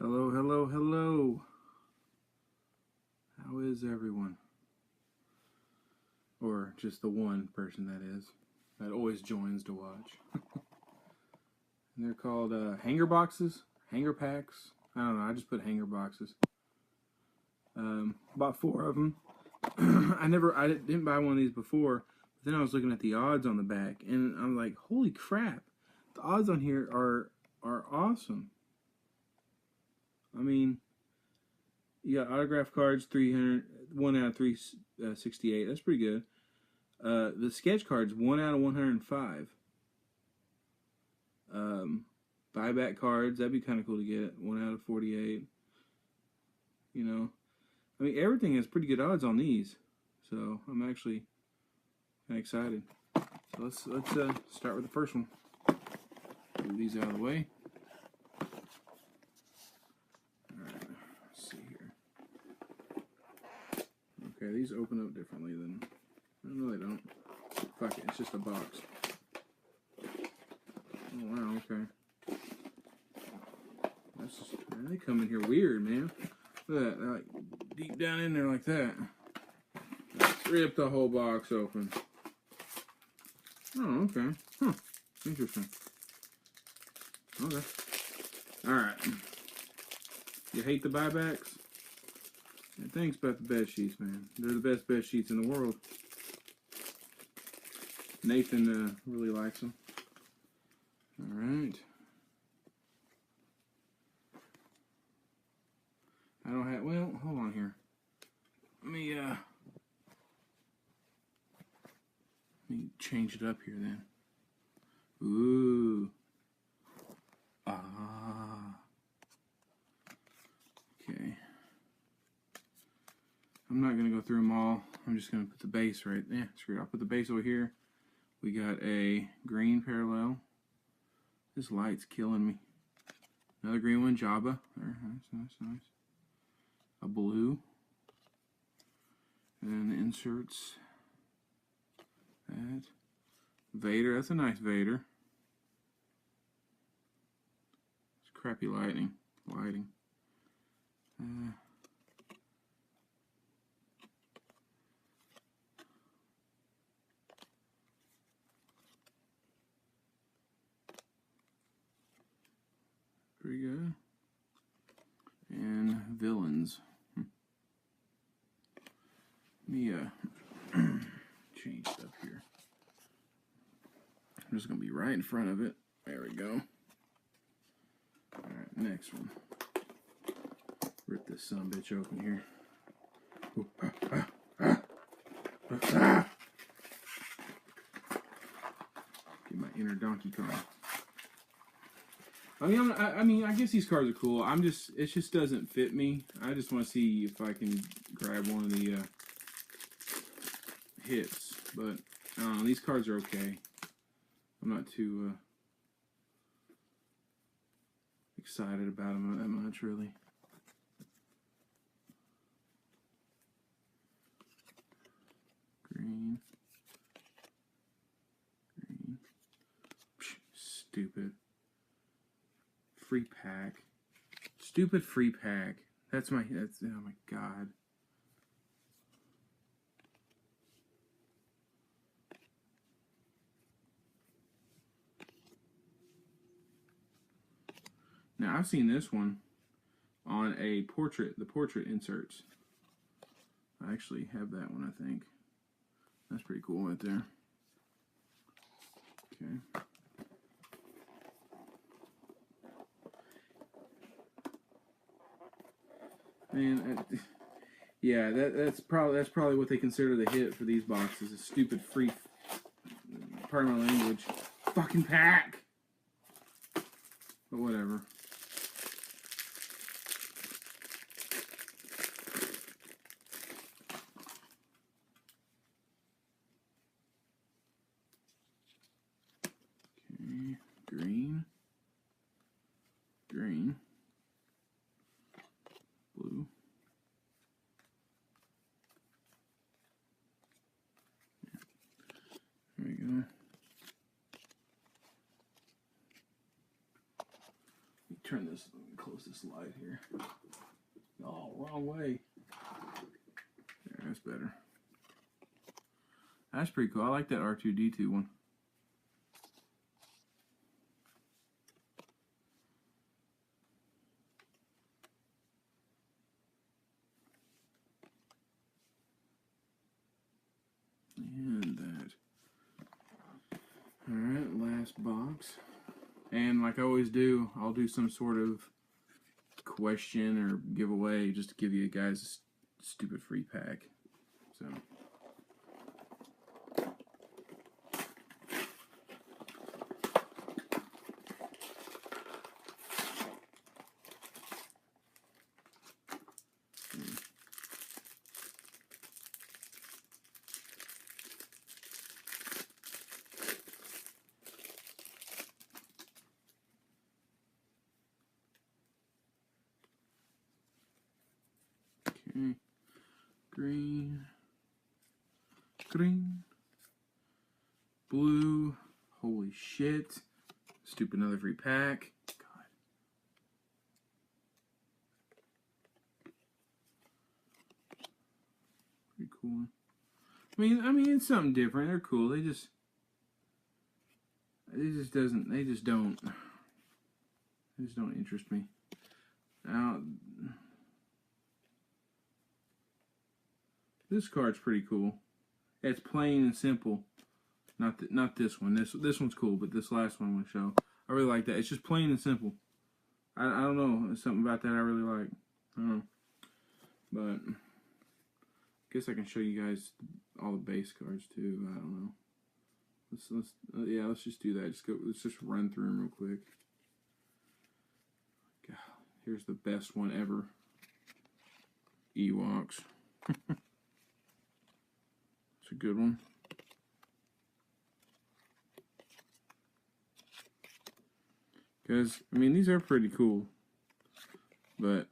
Hello, hello, hello. How is everyone? Or just the one person that always joins to watch. And they're called hanger boxes, hanger packs. I don't know, I just put hanger boxes. Bought 4 of them. I didn't buy one of these before, but then I was looking at the odds on the back, and I'm like, holy crap, the odds on here are awesome. I mean, you got autograph cards, 300, 1 out of 368. That's pretty good. The sketch cards, 1 out of 105. Buyback cards, that'd be kind of cool to get. 1 out of 48. You know, I mean, everything has pretty good odds on these, so I'm actually kind of excited. So let's start with the first one. Move these out of the way. Alright, let's see here. Okay, these open up differently than... No, they don't. Fuck it, it's just a box. Oh, wow, okay. That's just... Man, they come in here weird, man. Look at that, they're like deep down in there like that. Rip the whole box open. Oh, okay. Huh. Interesting. Okay. Alright. You hate the buybacks? Yeah, thanks about the bed sheets, man. They're the best bed sheets in the world. Nathan really likes them. Alright. I don't have... Well, hold on here. Let me change it up here then. Ooh. Ah. Okay. I'm not going to go through them all. I'm just going to put the base right there. Screw it. I'll put the base over here. We got a green parallel. This light's killing me. Another green one, Jabba. There, nice. A blue. And then the inserts. That. Vader. That's a nice Vader. It's crappy lighting. Pretty good. And villains. Let me change stuff here. I'm just going to be right in front of it. There we go. Alright, next one. Rip this sumbitch open here. Get my inner Donkey Kong. I mean, I guess these cards are cool. It just doesn't fit me. I just want to see if I can grab one of the hits. But, I don't know, these cards are okay. I'm not too excited about them that much, really. Green. Psh, stupid. Free pack. Stupid free pack. That's oh my god. Now I've seen this one on a portrait, the portrait inserts. I actually have that one, I think. That's pretty cool right there. Okay. Man, yeah, that's probably what they consider the hit for these boxes. A stupid free, pardon my language, fucking pack. But whatever. Okay, green. Blue. There we go. turn this, close this light here. Oh, wrong way. There, that's better. That's pretty cool. I like that R2-D2 one. And that. Alright, last box. And like I always do, I'll do some sort of question or giveaway just to give you guys a stupid free pack. So. Okay. Green, blue, holy shit, stupid another free pack, God. Pretty cool. I mean, it's something different, they're cool, they just don't interest me. Now, this card's pretty cool. It's plain and simple. Not this one. This one's cool, but this last one I'm gonna show, I really like that. It's just plain and simple. I don't know. There's something about that I really like. I don't know. But I guess I can show you guys all the base cards too. I don't know. Let's just do that. Let's just run through them real quick. God, here's the best one ever. Ewoks. It's a good one. Because, I mean, these are pretty cool. But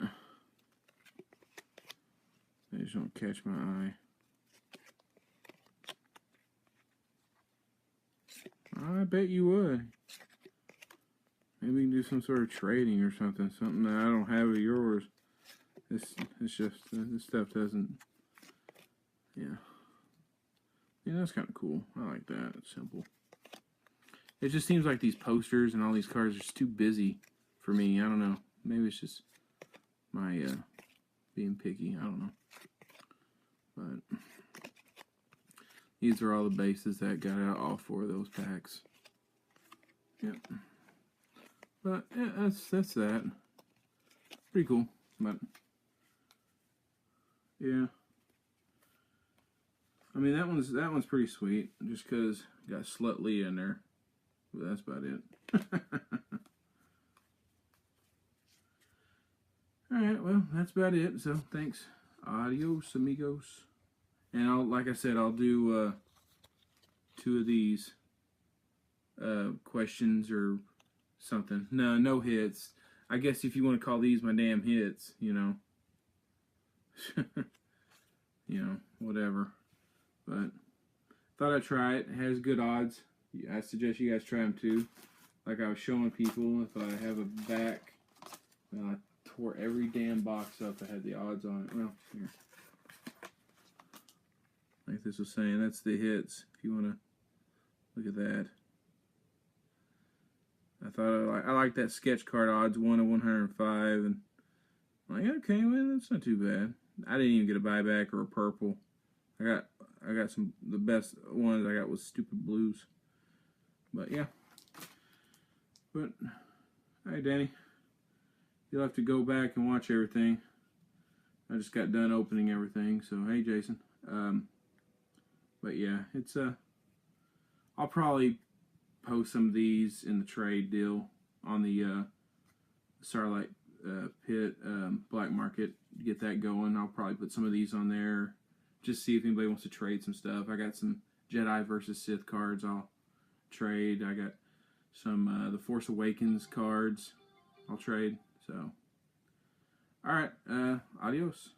they just don't catch my eye. I bet you would. Maybe we can do some sort of trading or something. Something that I don't have of yours. It's just, this stuff doesn't, yeah. Yeah, that's kind of cool. I like that. It's simple. It just seems like these posters and all these cards are just too busy for me. I don't know. Maybe it's just my being picky. I don't know. But these are all the bases that got out all 4 of those packs. Yep. But yeah, that's that. Pretty cool. But yeah. I mean, that one's pretty sweet, just because got Slut Leah in there. But that's about it. Alright, well, that's about it. So, thanks. Adios, amigos. And like I said, I'll do 2 of these questions or something. No hits. I guess if you want to call these my damn hits, you know. You know, whatever. But thought I'd try it. It has good odds. I suggest you guys try them too. Like I was showing people, if I have a back, I tore every damn box up that had the odds on it. Well, here. Like this was saying, that's the hits. If you want to look at that. I like that sketch card odds, 1 of 105, and I'm like, okay, well, that's not too bad. I didn't even get a buyback or a purple. I got the best ones I got was stupid blues. But yeah. But hey, Danny, you'll have to go back and watch everything. I just got done opening everything, so hey, Jason. But yeah, it's I'll probably post some of these in the trade deal on the Starlight Pit black market. Get that going. I'll probably put some of these on there. Just see if anybody wants to trade some stuff. I got some Jedi versus Sith cards I'll trade. I got some The Force Awakens cards I'll trade. So, alright, adios.